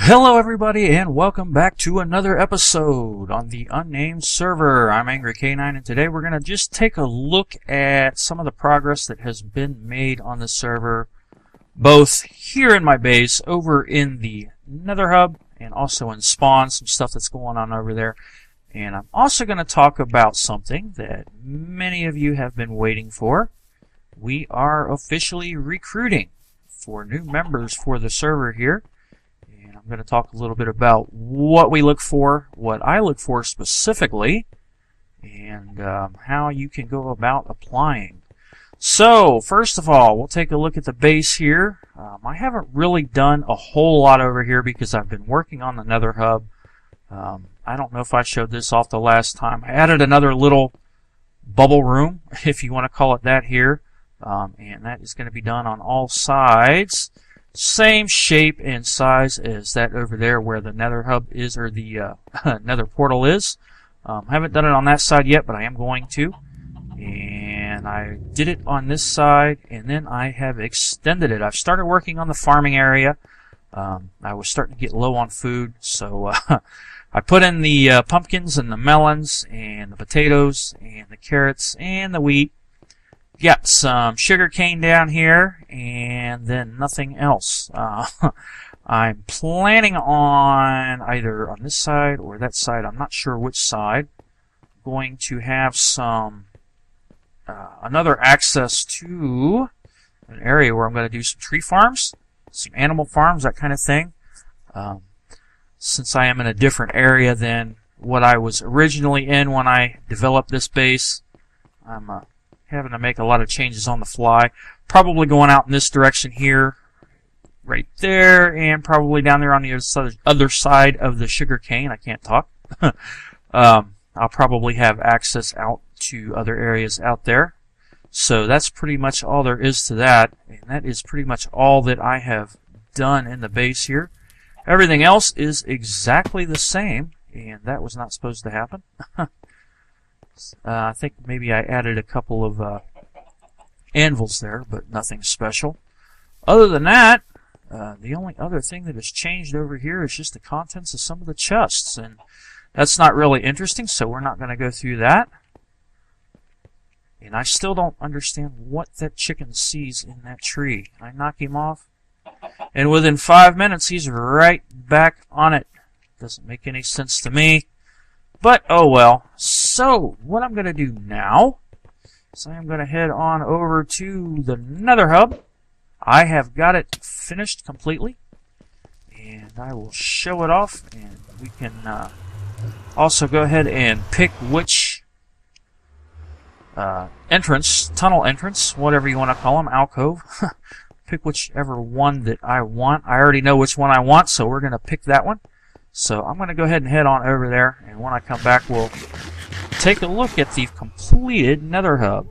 Hello everybody and welcome back to another episode on the Unnamed Server. I'm Angry K9 and today we're going to just take a look at some of the progress that has been made on the server, both here in my base, over in the Nether Hub, and also in Spawn, some stuff that's going on over there. And I'm also going to talk about something that many of you have been waiting for. We are officially recruiting for new members for the server here. I'm going to talk a little bit about what we look for, what I look for specifically, and how you can go about applying. So, first of all, we'll take a look at the base here. I haven't really done a whole lot over here because I've been working on the Nether Hub. I don't know if I showed this off the last time. I added another little bubble room, if you want to call it that here, and that is going to be done on all sides. Same shape and size as that over there where the Nether Hub is, or the Nether Portal is. I haven't done it on that side yet, but I am going to. And I did it on this side, and then I have extended it. I've started working on the farming area. I was starting to get low on food, so I put in the pumpkins and the melons and the potatoes and the carrots and the wheat. Got some sugar cane down here, and then nothing else. I'm planning on either on this side or that side. I'm not sure which side. Going to have some another access to an area where I'm going to do some tree farms, some animal farms, that kind of thing. Since I am in a different area than what I was originally in when I developed this base, I'm having to make a lot of changes on the fly. Probably going out in this direction here, right there, and probably down there on the other side of the sugar cane. I can't talk. I'll probably have access out to other areas out there. So that's pretty much all there is to that, and that is pretty much all that I have done in the base here. Everything else is exactly the same, and that was not supposed to happen. I think maybe I added a couple of anvils there, but nothing special. Other than that, the only other thing that has changed over here is just the contents of some of the chests, and that's not really interesting, so we're not going to go through that. And I still don't understand what that chicken sees in that tree. I knock him off, and within 5 minutes he's right back on it. Doesn't make any sense to me. But, oh well. So, what I'm going to do now is I'm going to head on over to the Nether Hub. I have got it finished completely, and I will show it off, and we can also go ahead and pick which tunnel entrance, whatever you want to call them, alcove. Pick whichever one that I want. I already know which one I want, so we're going to pick that one. So I'm going to go ahead and head on over there, and when I come back we'll take a look at the completed Nether Hub.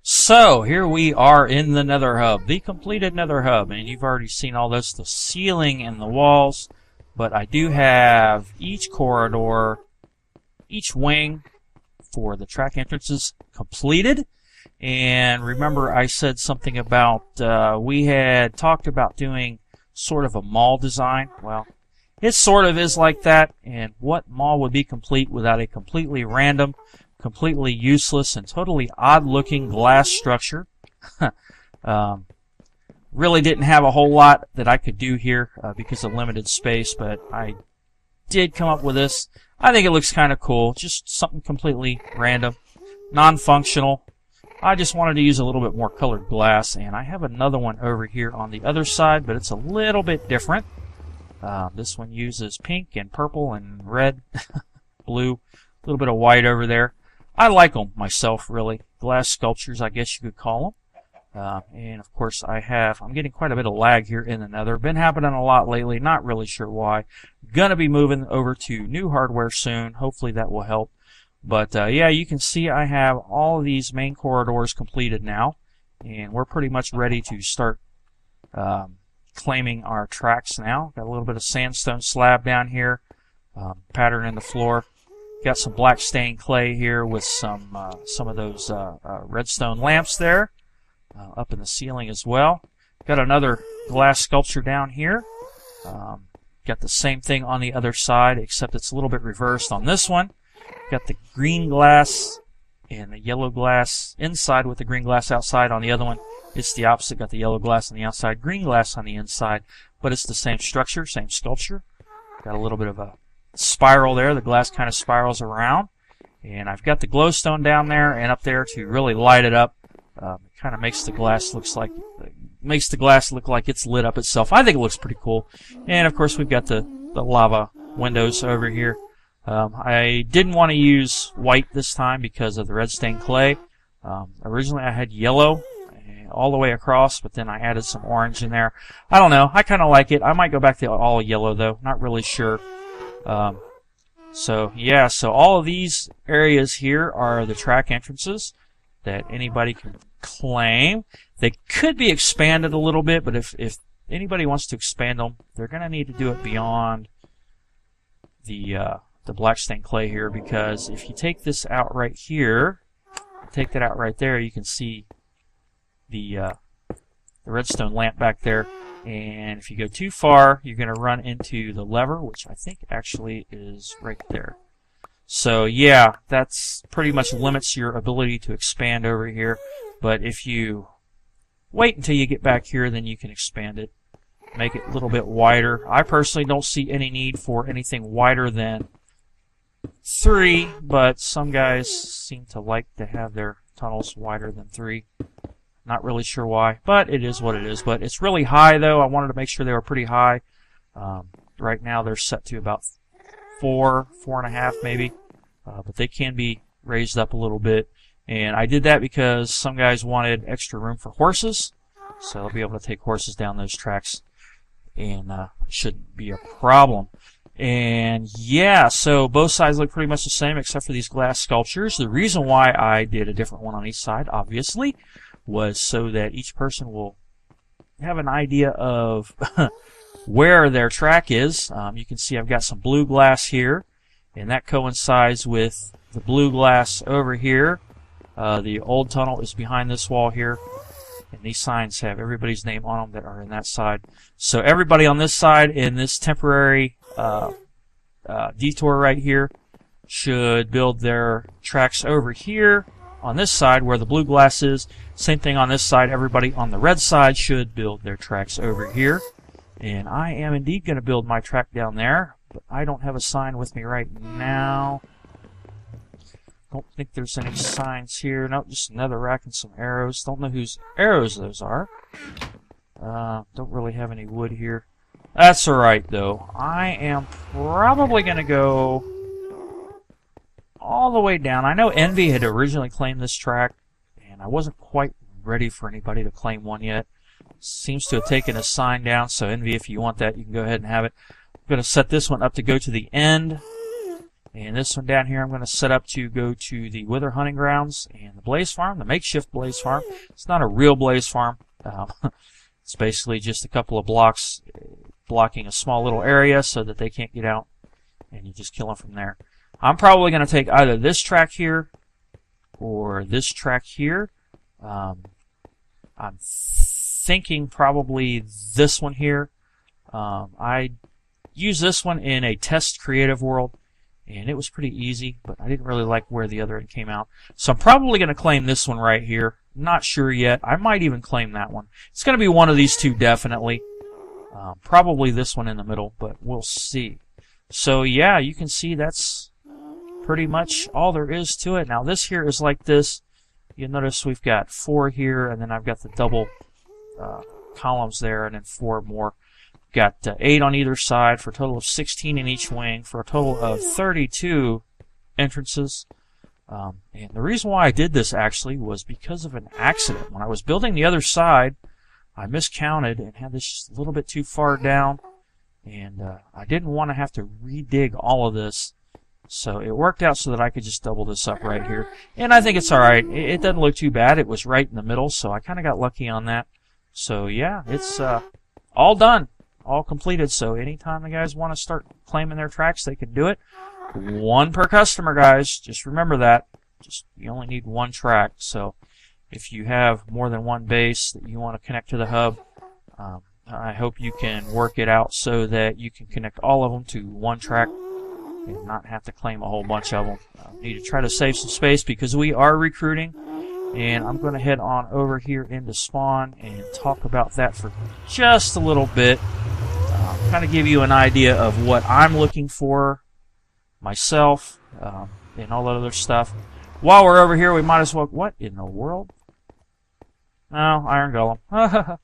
So here we are in the Nether Hub, the completed Nether Hub, and you've already seen all this, the ceiling and the walls, but I do have each corridor, each wing for the track entrances completed. And remember I said something about we had talked about doing sort of a mall design. Well, it sort of is like that, and what mall would be complete without a completely random, completely useless, and totally odd-looking glass structure? Really didn't have a whole lot that I could do here because of limited space, but I did come up with this. I think it looks kind of cool, just something completely random, non-functional. I just wanted to use a little bit more colored glass, and I have another one over here on the other side, but it's a little bit different. This one uses pink and purple and red, blue, a little bit of white over there. I like them myself, really. Glass sculptures, I guess you could call them. And of course I'm getting quite a bit of lag here in the Nether. Been happening a lot lately, not really sure why. Gonna be moving over to new hardware soon. Hopefully that will help. But yeah, you can see I have all of these main corridors completed now, and we're pretty much ready to start claiming our tracks now. Got a little bit of sandstone slab down here, pattern in the floor. Got some black stained clay here with some of those redstone lamps there up in the ceiling as well. Got another glass sculpture down here. Got the same thing on the other side, except it's a little bit reversed on this one. Got the green glass and the yellow glass inside with the green glass outside. On the other one, it's the opposite. Got the yellow glass on the outside, green glass on the inside, but it's the same structure, same sculpture. Got a little bit of a spiral there. The glass kind of spirals around. And I've got the glowstone down there and up there to really light it up. It kind of makes the glass look like it's lit up itself. I think it looks pretty cool. And of course, we've got the lava windows over here. I didn't want to use white this time because of the red stained clay. Originally, I had yellow all the way across, but then I added some orange in there. I don't know. I kind of like it. I might go back to all yellow though. Not really sure. So yeah, so all of these areas here are the track entrances that anybody can claim. They could be expanded a little bit, but if anybody wants to expand them, they're going to need to do it beyond the black stained clay here, because if you take this out right here, take that out right there, you can see the redstone lamp back there. And if you go too far, you're going to run into the lever, which I think actually is right there. So yeah, that's pretty much limits your ability to expand over here. But if you wait until you get back here, then you can expand it, make it a little bit wider. I personally don't see any need for anything wider than 3, but some guys seem to like to have their tunnels wider than 3. Not really sure why, but it is what it is. But it's really high, though. I wanted to make sure they were pretty high. Right now they're set to about 4, 4.5 maybe, but they can be raised up a little bit. And I did that because some guys wanted extra room for horses, so they'll be able to take horses down those tracks, and it shouldn't be a problem. And yeah, so both sides look pretty much the same except for these glass sculptures. The reason why I did a different one on each side, obviously, was so that each person will have an idea of where their track is. You can see I've got some blue glass here, and that coincides with the blue glass over here. The old tunnel is behind this wall here, and these signs have everybody's name on them that are in that side. So everybody on this side in this temporary detour right here should build their tracks over here on this side where the blue glass is. Same thing on this side. Everybody on the red side should build their tracks over here. And I am indeed going to build my track down there, but I don't have a sign with me right now. Don't think there's any signs here. Nope, just another rack and some arrows. Don't know whose arrows those are. Don't really have any wood here. That's alright, though. I am probably going to go all the way down. I know Envy had originally claimed this track, and I wasn't quite ready for anybody to claim one yet. Seems to have taken a sign down, so Envy, if you want that, you can go ahead and have it. I'm going to set this one up to go to the end, and this one down here I'm going to set up to go to the Wither Hunting Grounds and the Blaze Farm, the makeshift Blaze Farm. It's not a real Blaze Farm. It's basically just a couple of blocks blocking a small little area so that they can't get out, and you just kill them from there. I'm probably going to take either this track here or this track here. I'm thinking probably this one here. I used this one in a test creative world, and it was pretty easy, but I didn't really like where the other end came out. So I'm probably going to claim this one right here. Not sure yet. I might even claim that one. It's going to be one of these two, definitely. Probably this one in the middle, but we'll see. So yeah, you can see that's pretty much all there is to it. Now this here is like this. You'll notice we've got 4 here, and then I've got the double columns there, and then 4 more. Got 8 on either side for a total of 16 in each wing for a total of 32 entrances. And the reason why I did this actually was because of an accident. When I was building the other side, I miscounted and had this just a little bit too far down, and I didn't want to have to redig all of this. So it worked out so that I could just double this up right here. And I think it's alright. It doesn't look too bad. It was right in the middle, so I kind of got lucky on that. So yeah, it's all done. All completed. So anytime the guys want to start claiming their tracks, they can do it. 1 per customer, guys. Just remember that. You only need 1 track. So if you have more than 1 base that you want to connect to the hub, I hope you can work it out so that you can connect all of them to one track and not have to claim a whole bunch of them. Need to try to save some space because we are recruiting, and I'm going to head on over here into spawn and talk about that for just a little bit. Kind of give you an idea of what I'm looking for myself and all that other stuff. While we're over here, we might as well... What in the world? No, Iron Golem.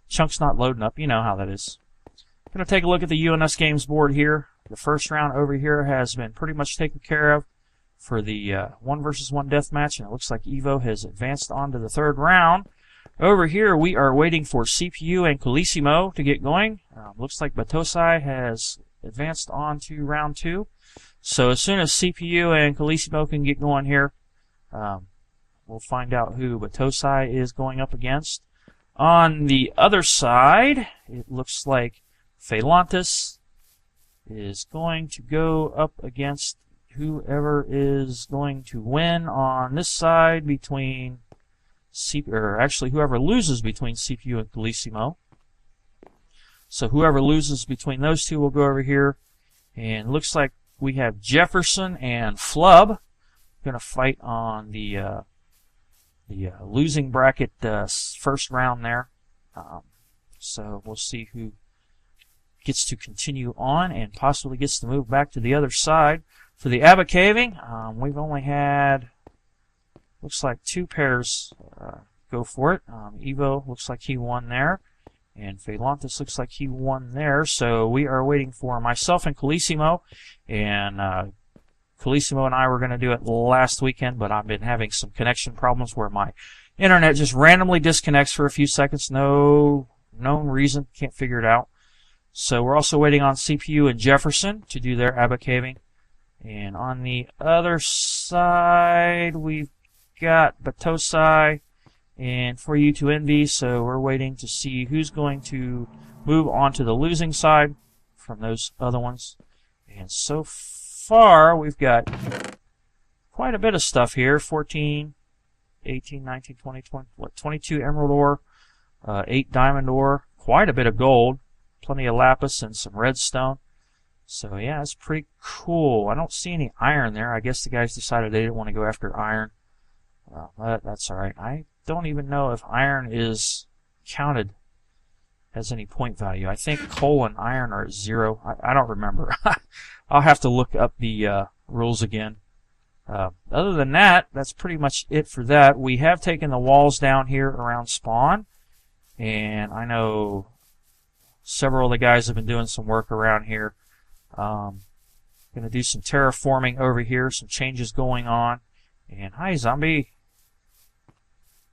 Chunk's not loading up. You know how that is. Going to take a look at the UNS Games board here. The first round over here has been pretty much taken care of for the 1 versus 1 deathmatch, and it looks like Evo has advanced on to the third round. Over here, we are waiting for CPU and Colissimo to get going. Looks like Batosai has advanced on to round 2. So as soon as CPU and Colissimo can get going here, we'll find out who Batosai is going up against. On the other side, it looks like Phalantus is going to go up against whoever is going to win on this side between whoever loses between CPU and Colissimo. So whoever loses between those two will go over here, and looks like we have Jefferson and Flub going to fight on the losing bracket first round there. So we'll see who gets to continue on and possibly gets to move back to the other side. For the Abba Caving, we've only had, looks like 2 pairs go for it. Evo looks like he won there, and Phalantus looks like he won there. So we are waiting for myself and Colissimo, and Colissimo and I were going to do it last weekend, but I've been having some connection problems where my internet just randomly disconnects for a few seconds. No known reason, can't figure it out. So we're also waiting on CPU and Jefferson to do their Abba Caving. And on the other side, we've got Batosai and For You to Envy, so we're waiting to see who's going to move on to the losing side from those other ones. And so far, we've got quite a bit of stuff here. 14, 18, 19, 20, 22 emerald ore, 8 diamond ore, quite a bit of gold, plenty of lapis and some redstone. So yeah, it's pretty cool. I don't see any iron there. I guess the guys decided they didn't want to go after iron. But that's alright. I don't even know if iron is counted as any point value. I think coal and iron are at 0. I don't remember. I'll have to look up the rules again. Other than that, that's pretty much it for that. We have taken the walls down here around spawn, and I know several of the guys have been doing some work around here. Going to do some terraforming over here, some changes going on. And hi, zombie.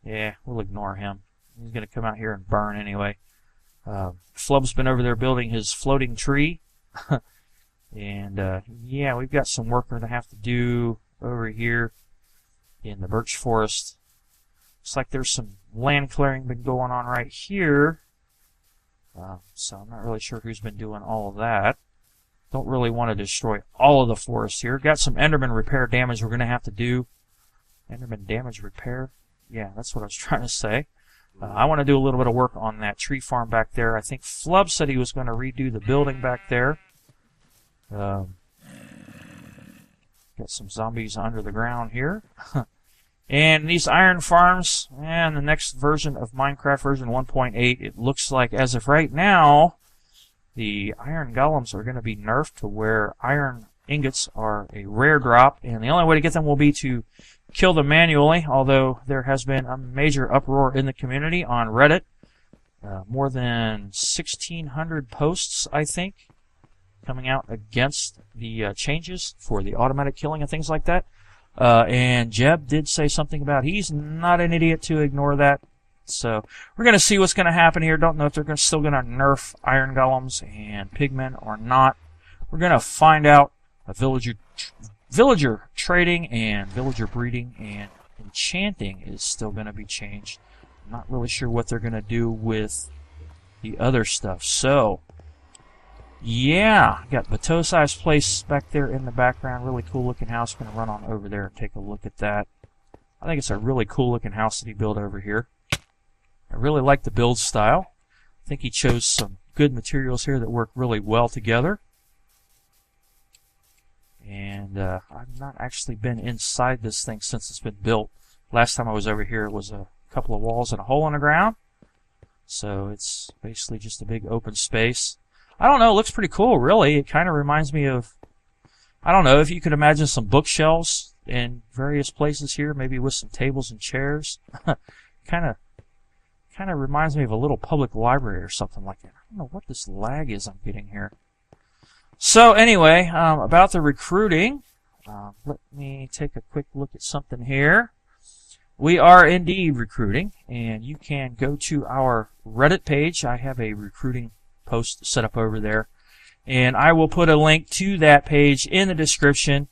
Yeah, we'll ignore him. He's going to come out here and burn anyway. Flub's been over there building his floating tree. And yeah, we've got some work we're going to have to do over here in the birch forest. Looks like there's some land clearing been going on right here. So I'm not really sure who's been doing all of that. Don't really want to destroy all of the forest here. Got some Enderman repair damage we're going to have to do. Enderman damage repair? Yeah, that's what I was trying to say. I want to do a little bit of work on that tree farm back there. I think Flub said he was going to redo the building back there. Got some zombies under the ground here. And these iron farms, and the next version of Minecraft, version 1.8, it looks like as of right now, the iron golems are going to be nerfed to where iron ingots are a rare drop, and the only way to get them will be to kill them manually, although there has been a major uproar in the community on Reddit. More than 1,600 posts, I think, coming out against the changes for the automatic killing and things like that. And Jeb did say something about he's not an idiot to ignore that. So we're going to see what's going to happen here. Don't know if they're still going to nerf iron golems and pigmen or not. We're going to find out. Villager trading and villager breeding and enchanting is still going to be changed. I'm not really sure what they're going to do with the other stuff. So yeah, got Batosai's place back there in the background. Really cool looking house. Going to run on over there and take a look at that. I think it's a really cool looking house that he built over here. I really like the build style. I think he chose some good materials here that work really well together. And I've not actually been inside this thing since it's been built. Last time I was over here, it was a couple of walls and a hole in the ground. So it's basically just a big open space. I don't know, it looks pretty cool, really. It kind of reminds me of, I don't know, if you could imagine some bookshelves in various places here, maybe with some tables and chairs. kind of reminds me of a little public library or something like that. I don't know what this lag is I'm getting here. So anyway, about the recruiting, let me take a quick look at something here. We are indeed recruiting, and you can go to our Reddit page. I have a recruiting post set up over there, and I will put a link to that page in the description.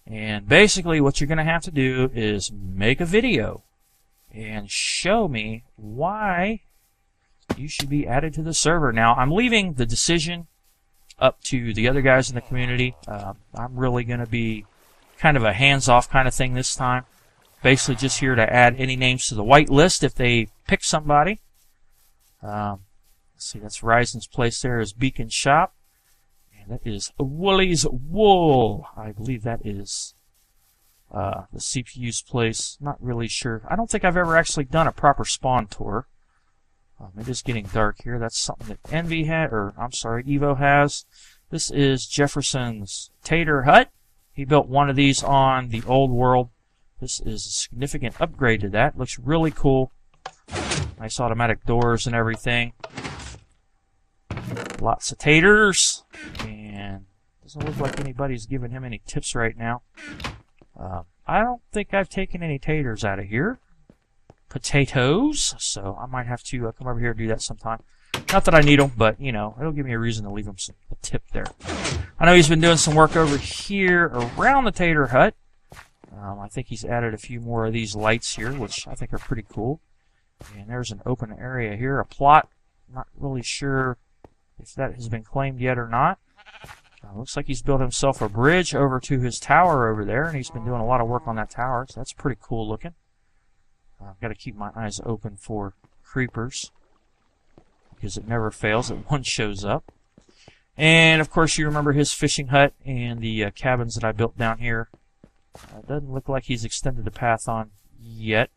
And basically what you're going to have to do is make a video and show me why you should be added to the server. Now, I'm leaving the decision up to the other guys in the community. I'm really going to be kind of a hands-off kind of thing this time. Basically just here to add any names to the white list if they pick somebody. Let's see, that's Ryzen's place there is Beacon Shop. And that is Woolly's Wool. I believe that is the CPU's place. Not really sure. I don't think I've ever actually done a proper spawn tour. It is getting dark here. That's something that Evo has. This is Jefferson's Tater Hut. He built one of these on the old world. This is a significant upgrade to that. Looks really cool. Nice automatic doors and everything. Lots of taters. And doesn't look like anybody's giving him any tips right now. I don't think I've taken any taters out of here. Potatoes. So I might have to come over here and do that sometime. Not that I need them, but, you know, it'll give me a reason to leave him a tip there. I know he's been doing some work over here around the Tater Hut. I think he's added a few more of these lights here, which I think are pretty cool. And there's an open area here, a plot. Not really sure if that has been claimed yet or not. Looks like he's built himself a bridge over to his tower over there, and he's been doing a lot of work on that tower, so that's pretty cool looking. I've got to keep my eyes open for creepers, because it never fails that one shows up. And, of course, you remember his fishing hut and the cabins that I built down here. Doesn't look like he's extended the path on yet.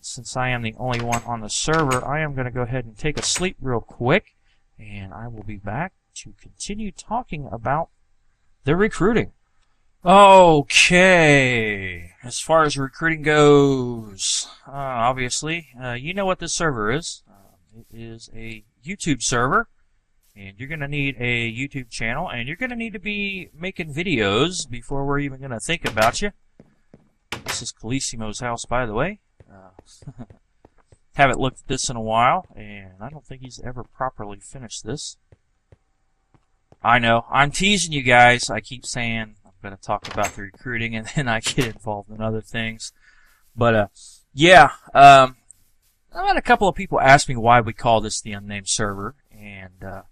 Since I am the only one on the server, I am going to go ahead and take a sleep real quick, and I will be back to continue talking about the recruiting. Okay, as far as recruiting goes, obviously, you know what this server is. It is a YouTube server, and you're going to need a YouTube channel, and you're going to need to be making videos before we're even going to think about you. This is Calissimo's house, by the way. Haven't looked at this in a while, and I don't think he's ever properly finished this. I know, I'm teasing you guys. I keep saying I'm going to talk about the recruiting, and then I get involved in other things. But, yeah, I've had a couple of people ask me why we call this the Unnamed Server, and to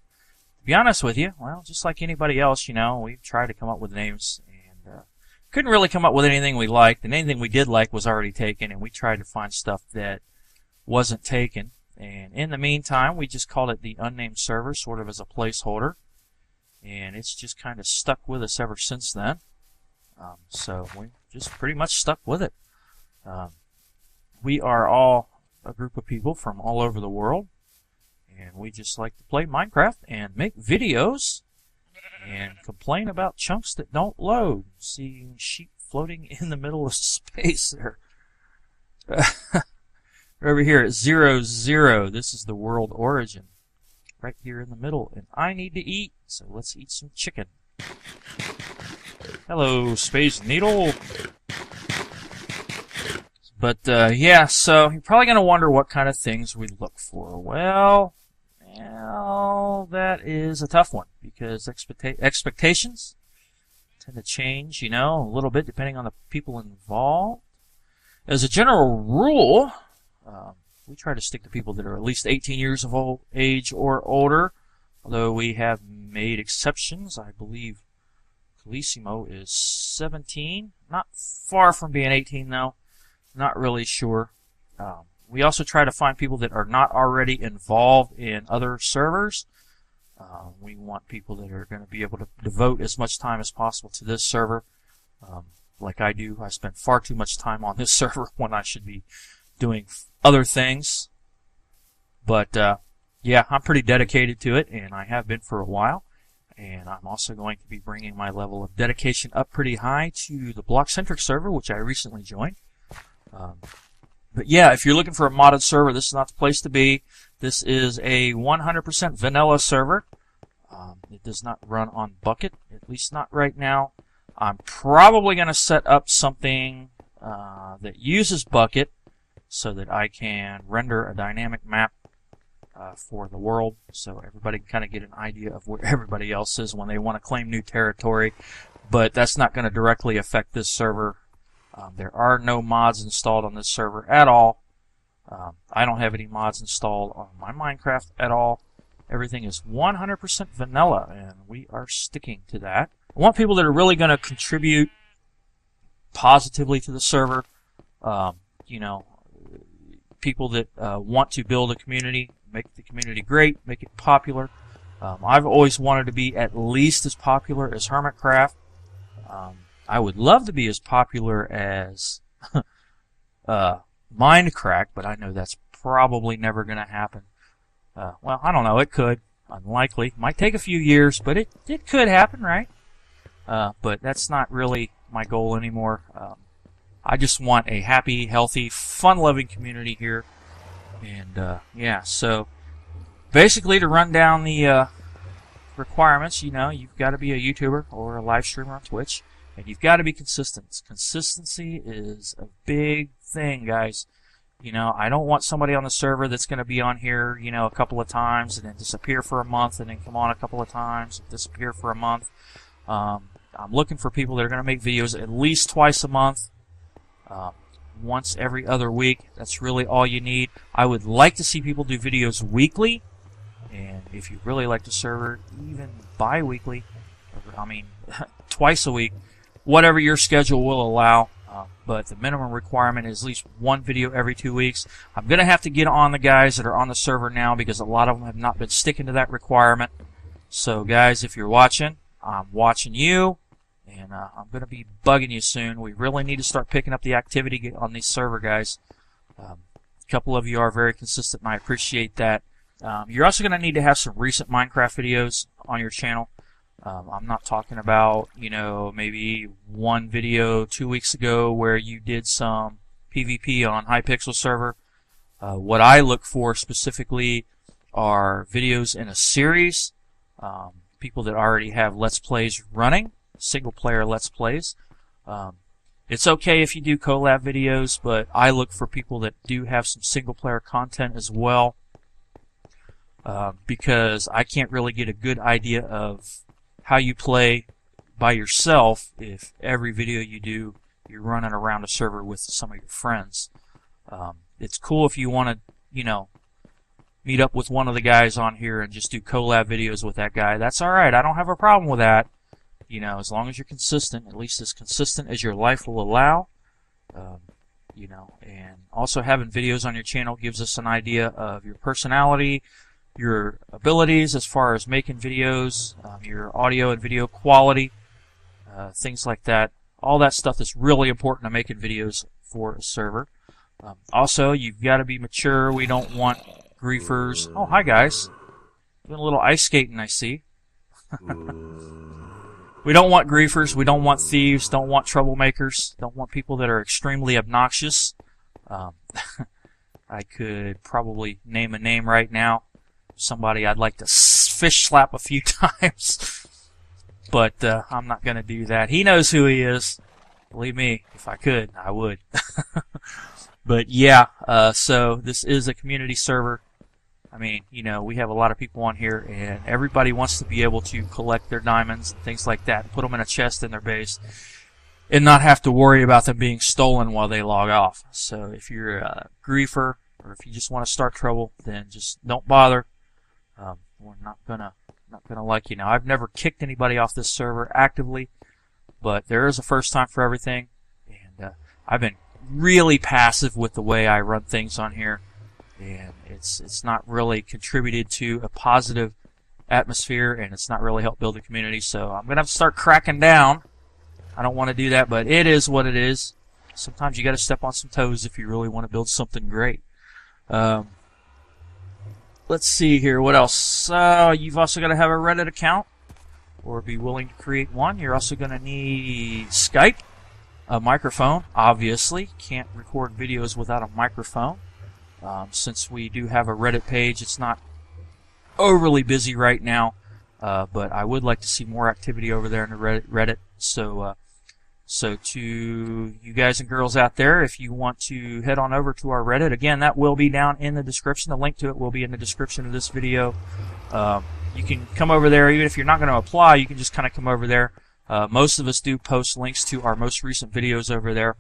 be honest with you, well, just like anybody else, you know, we've tried to come up with names, and couldn't really come up with anything we liked, and anything we did like was already taken, and we tried to find stuff that wasn't taken. And in the meantime, we just called it the Unnamed Server, sort of as a placeholder, and it's just kind of stuck with us ever since then. So we just pretty much stuck with it. We are all a group of people from all over the world, and we just like to play Minecraft and make videos and complain about chunks that don't load. Seeing sheep floating in the middle of space there. Over here at 0, 0, this is the world origin. Right here in the middle, and I need to eat, so let's eat some chicken. Hello, Space Needle. But, yeah, so you're probably going to wonder what kind of things we look for. Well, that is a tough one, because expectations tend to change, you know, a little bit depending on the people involved. As a general rule, we try to stick to people that are at least 18 years of age or older, although we have made exceptions. I believe Calissimo is 17, not far from being 18 though. Not really sure. We also try to find people that are not already involved in other servers. We want people that are going to be able to devote as much time as possible to this server. Like I do, I spend far too much time on this server when I should be doing other things. But yeah, I'm pretty dedicated to it, and I have been for a while. And I'm also going to be bringing my level of dedication up pretty high to the Block-centric server, which I recently joined. But yeah, if you're looking for a modded server, this is not the place to be. This is a 100% vanilla server. It does not run on Bucket, at least not right now. I'm probably going to set up something that uses Bucket so that I can render a dynamic map for the world, so everybody can kind of get an idea of where everybody else is when they want to claim new territory. But that's not going to directly affect this server. There are no mods installed on this server at all. I don't have any mods installed on my Minecraft at all. Everything is 100% vanilla, and we are sticking to that. I want people that are really going to contribute positively to the server. You know, people that want to build a community, make the community great, make it popular. I've always wanted to be at least as popular as Hermitcraft. I would love to be as popular as Minecraft, but I know that's probably never going to happen. Well, I don't know. It could. Unlikely. Might take a few years, but it could happen, right? But that's not really my goal anymore. I just want a happy, healthy, fun-loving community here. And, yeah, so basically to run down the requirements, you know, you've got to be a YouTuber or a live streamer on Twitch, and you've got to be consistent. Consistency is a big thing, guys. You know, I don't want somebody on the server that's going to be on here, you know, a couple of times and then disappear for a month and then come on a couple of times and disappear for a month. I'm looking for people that are going to make videos at least twice a month. Once every other week. That's really all you need. I would like to see people do videos weekly, and if you really like the server, even bi-weekly, I mean twice a week, whatever your schedule will allow. But the minimum requirement is at least one video every 2 weeks. I'm going to have to get on the guys that are on the server now because a lot of them have not been sticking to that requirement. So guys, if you're watching, I'm watching you. And I'm going to be bugging you soon. We really need to start picking up the activity on this server, guys. A couple of you are very consistent, and I appreciate that. You're also going to need to have some recent Minecraft videos on your channel. I'm not talking about, you know, maybe one video 2 weeks ago where you did some PvP on Hypixel server. What I look for specifically are videos in a series. People that already have Let's Plays running. Single-player Let's Plays. It's okay if you do collab videos, but I look for people that do have some single-player content as well, because I can't really get a good idea of how you play by yourself if every video you do, you're running around a server with some of your friends. It's cool if you want to, you know, meet up with one of the guys on here and just do collab videos with that guy. That's alright. I don't have a problem with that. You know, as long as you're consistent, at least as consistent as your life will allow. You know, and also having videos on your channel gives us an idea of your personality, your abilities as far as making videos, your audio and video quality, things like that. All that stuff is really important to making videos for a server. Also, you've got to be mature. We don't want griefers. Oh, hi guys. Doing a little ice skating, I see. We don't want griefers, we don't want thieves, don't want troublemakers, don't want people that are extremely obnoxious. I could probably name a name right now. Somebody I'd like to fish slap a few times. But I'm not going to do that. He knows who he is. Believe me, if I could, I would. But yeah, so this is a community server. I mean, you know, we have a lot of people on here, and everybody wants to be able to collect their diamonds and things like that, and put them in a chest in their base, and not have to worry about them being stolen while they log off. So if you're a griefer, or if you just want to start trouble, then just don't bother. We're not gonna like you. Now, I've never kicked anybody off this server actively, but there is a first time for everything, and I've been really passive with the way I run things on here, and it's not really contributed to a positive atmosphere, and it's not really helped build the community. So I'm gonna have to start cracking down. I don't want to do that, but it is what it is. Sometimes you got to step on some toes if you really want to build something great. Let's see here. What else? You've also got to have a Reddit account or be willing to create one. You're also going to need Skype, a microphone. Obviously, can't record videos without a microphone. Since we do have a Reddit page, it's not overly busy right now, but I would like to see more activity over there in the Reddit. So to you guys and girls out there, if you want to head on over to our Reddit, again, that will be down in the description. The link to it will be in the description of this video. You can come over there. Even if you're not going to apply, you can just kind of come over there. Most of us do post links to our most recent videos over there.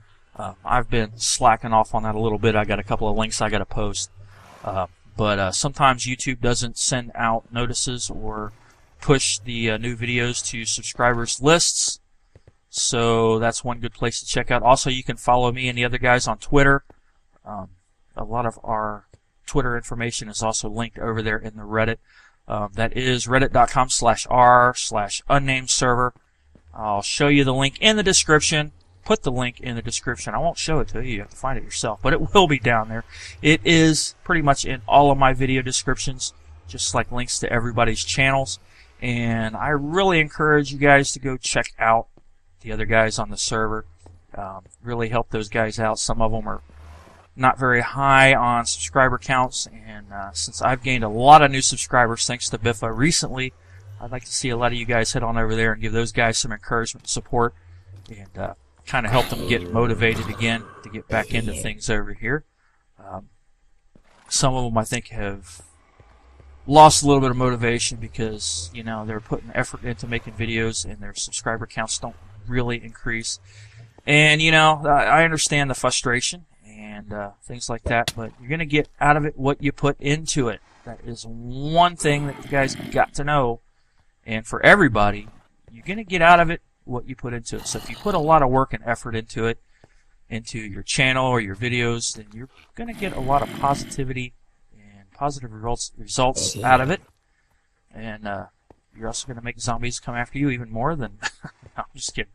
I've been slacking off on that a little bit. I got a couple of links I got to post. But sometimes YouTube doesn't send out notices or push the new videos to subscribers lists. So that's one good place to check out. Also, you can follow me and the other guys on Twitter. A lot of our Twitter information is also linked over there in the Reddit. That is reddit.com/r/unnamed server. I'll show you the link in the description. Put the link in the description. I won't show it to you. You have to find it yourself, but it will be down there. It is pretty much in all of my video descriptions, just like links to everybody's channels. And I really encourage you guys to go check out the other guys on the server. Really help those guys out. Some of them are not very high on subscriber counts, and since I've gained a lot of new subscribers thanks to Biffa recently, I'd like to see a lot of you guys head on over there and give those guys some encouragement and support, and kind of help them get motivated again to get back into things over here. Some of them I think have lost a little bit of motivation because, you know, they're putting effort into making videos and their subscriber counts don't really increase. And, you know, I understand the frustration and things like that, but you're going to get out of it what you put into it. That is one thing that you guys got to know. And for everybody, you're going to get out of it what you put into it. So if you put a lot of work and effort into it, into your channel or your videos, then you're going to get a lot of positivity and positive results out of it. And you're also going to make zombies come after you even more than... No, I'm just kidding.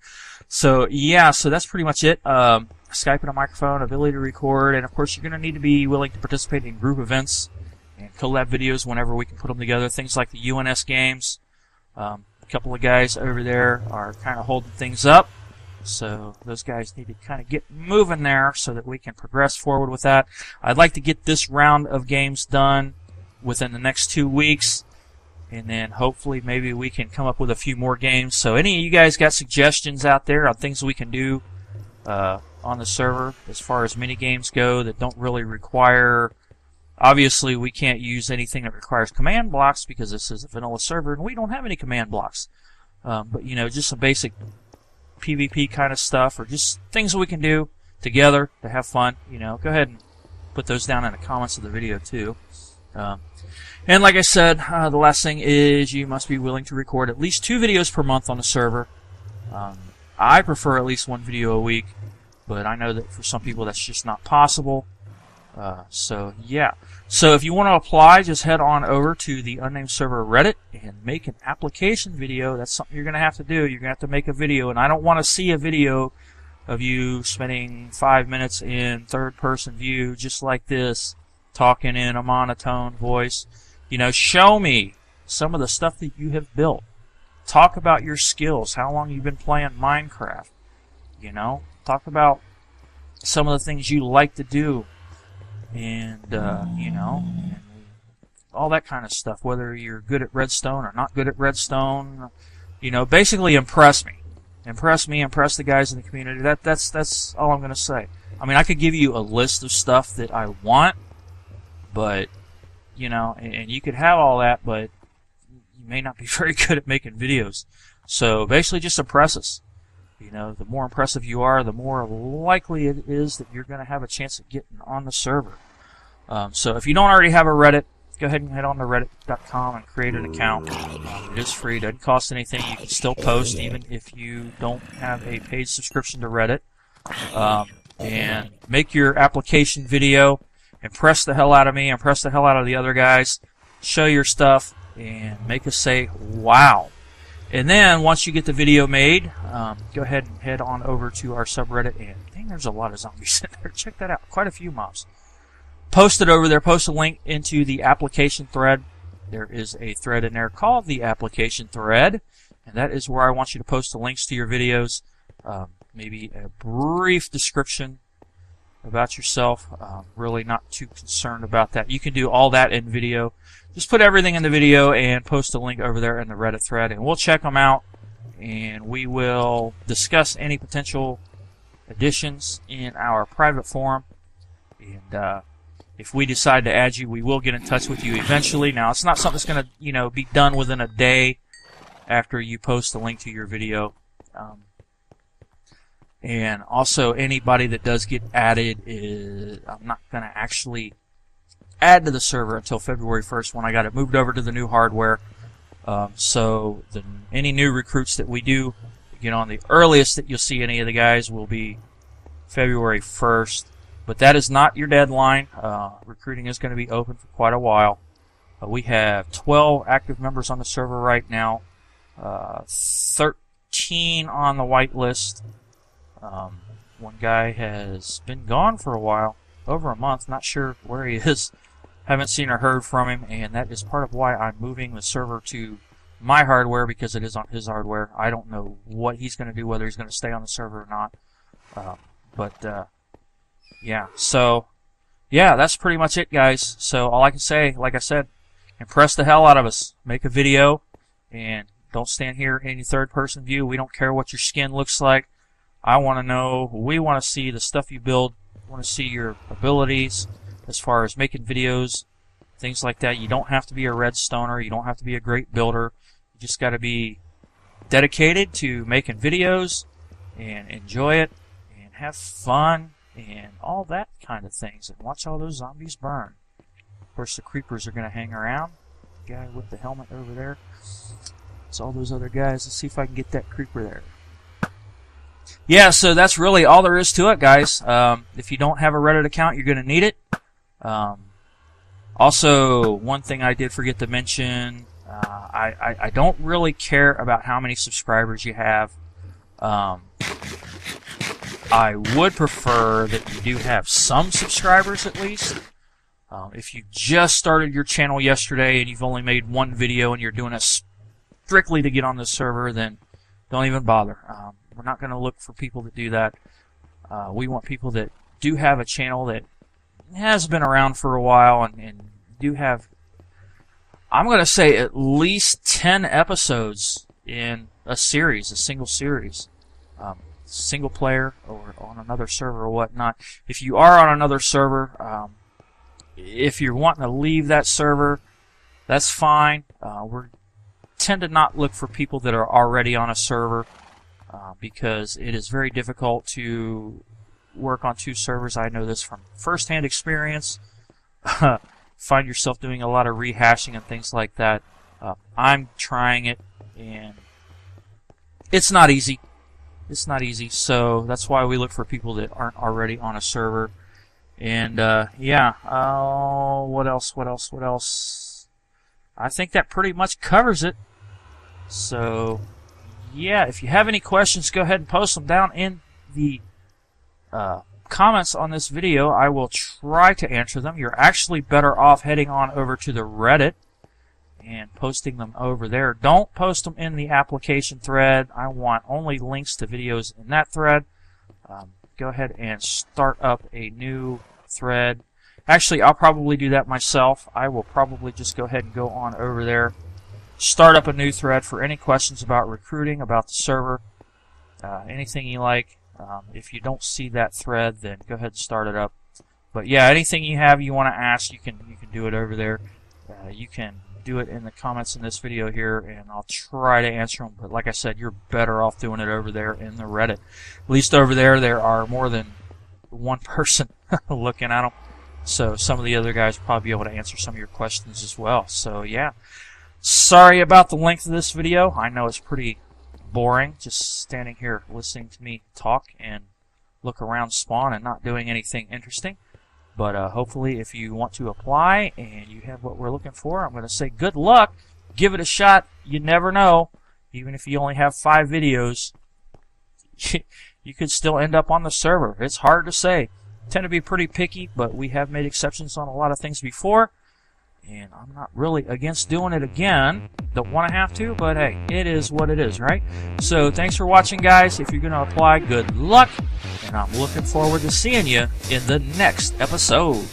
So, yeah, so that's pretty much it. Skype and a microphone, ability to record, and of course you're going to need to be willing to participate in group events and collab videos whenever we can put them together. Things like the UNS games. A couple of guys over there are kind of holding things up. So those guys need to kind of get moving there so that we can progress forward with that. I'd like to get this round of games done within the next 2 weeks. And then hopefully maybe we can come up with a few more games. So any of you guys got suggestions out there on things we can do on the server as far as mini games go that don't really require... Obviously we can't use anything that requires command blocks because this is a vanilla server and we don't have any command blocks. But you know, just some basic PvP kind of stuff or just things that we can do together to have fun. You know, go ahead and put those down in the comments of the video too. And like I said, the last thing is you must be willing to record at least 2 videos per month on the server. I prefer at least 1 video a week, but I know that for some people that's just not possible. So yeah. So if you want to apply, just head on over to the Unnamed Server Reddit and make an application video. That's something you're going to have to do. You're going to have to make a video, and I don't want to see a video of you spending 5 minutes in third-person view just like this, talking in a monotone voice. You know, show me some of the stuff that you have built. Talk about your skills, how long you've been playing Minecraft. You know, talk about some of the things you like to do, and you know, and all that kind of stuff. Whether you're good at redstone or not good at redstone, you know, basically impress me. Impress me, impress the guys in the community. That's all I'm going to say. I mean, I could give you a list of stuff that I want, but, you know, and you could have all that, but you may not be very good at making videos. So basically just impress us. You know, the more impressive you are, the more likely it is that you're going to have a chance of getting on the server. So if you don't already have a Reddit, go ahead and head on to reddit.com and create an account. It is free. It doesn't cost anything. You can still post even if you don't have a paid subscription to Reddit. and make your application video. Impress the hell out of me, impress the hell out of the other guys, show your stuff, and make us say, wow. And then, once you get the video made, go ahead and head on over to our subreddit, and dang, there's a lot of zombies in there. Check that out. Quite a few mobs. Post it over there. Post a link into the application thread. There is a thread in there called the application thread, and that is where I want you to post the links to your videos, maybe a brief description about yourself. Really not too concerned about that. You can do all that in video. Just put everything in the video and post a link over there in the Reddit thread, and we'll check them out, and we will discuss any potential additions in our private forum. And if we decide to add you, we will get in touch with you eventually. Now, it's not something that's going to, be done within a day after you post the link to your video. And also, anybody that does get added, I'm not going to actually add to the server until February 1st when I got it moved over to the new hardware. So any new recruits that we do get on, the earliest that you'll see any of the guys will be February 1st. But that is not your deadline. Recruiting is going to be open for quite a while. We have 12 active members on the server right now, 13 on the whitelist. One guy has been gone for a while, over a month, not sure where he is. Haven't seen or heard from him, and that is part of why I'm moving the server to my hardware, because it is on his hardware. I don't know what he's going to do, whether he's going to stay on the server or not. Yeah, so, yeah, that's pretty much it, guys. So all I can say, like I said, impress the hell out of us. Make a video, and don't stand here in any third-person view. We don't care what your skin looks like. I want to know, we want to see the stuff you build. We want to see your abilities as far as making videos, things like that. You don't have to be a redstoner. You don't have to be a great builder. You just got to be dedicated to making videos and enjoy it and have fun and all that kind of things, and watch all those zombies burn. Of course, the creepers are going to hang around. The guy with the helmet over there. It's all those other guys. Let's see if I can get that creeper there. Yeah, so that's really all there is to it, guys. If you don't have a Reddit account, you're going to need it. Also, one thing I did forget to mention, I don't really care about how many subscribers you have. I would prefer that you do have some subscribers at least. If you just started your channel yesterday and you've only made one video and you're doing it strictly to get on the server, then don't even bother. We're not going to look for people that do that. We want people that do have a channel that has been around for a while and do have, I'm going to say, at least 10 episodes in a series, a single series. Single player or on another server or whatnot. If you are on another server, if you're wanting to leave that server, that's fine. We tend to not look for people that are already on a server because it is very difficult to work on two servers. I know this from first-hand experience. Find yourself doing a lot of rehashing and things like that. I'm trying it, and it's not easy. It's not easy, so that's why we look for people that aren't already on a server. And, yeah, what else? I think that pretty much covers it. So, yeah, if you have any questions, go ahead and post them down in the comments on this video. I will try to answer them. You're actually better off heading on over to the Reddit and posting them over there. Don't post them in the application thread. I want only links to videos in that thread. Go ahead and start up a new thread. Actually, I'll probably do that myself. I will probably just go ahead and go on over there, start up a new thread for any questions about recruiting, about the server, anything you like. If you don't see that thread, then go ahead and start it up. But yeah, anything you want to ask, you can do it over there. You can do it in the comments in this video here, and I'll try to answer them. But like I said, you're better off doing it over there in the Reddit. At least over there are more than one person looking at them. So some of the other guys will probably be able to answer some of your questions as well. So yeah, sorry about the length of this video. I know it's pretty boring just standing here listening to me talk and look around spawn and not doing anything interesting. But hopefully if you want to apply and you have what we're looking for, I'm going to say good luck. Give it a shot. You never know. Even if you only have 5 videos, you could still end up on the server. It's hard to say. I tend to be pretty picky, but we have made exceptions on a lot of things before. And I'm not really against doing it again. Don't want to have to, but hey, it is what it is, right? So thanks for watching, guys. If you're going to apply, good luck. And I'm looking forward to seeing you in the next episode.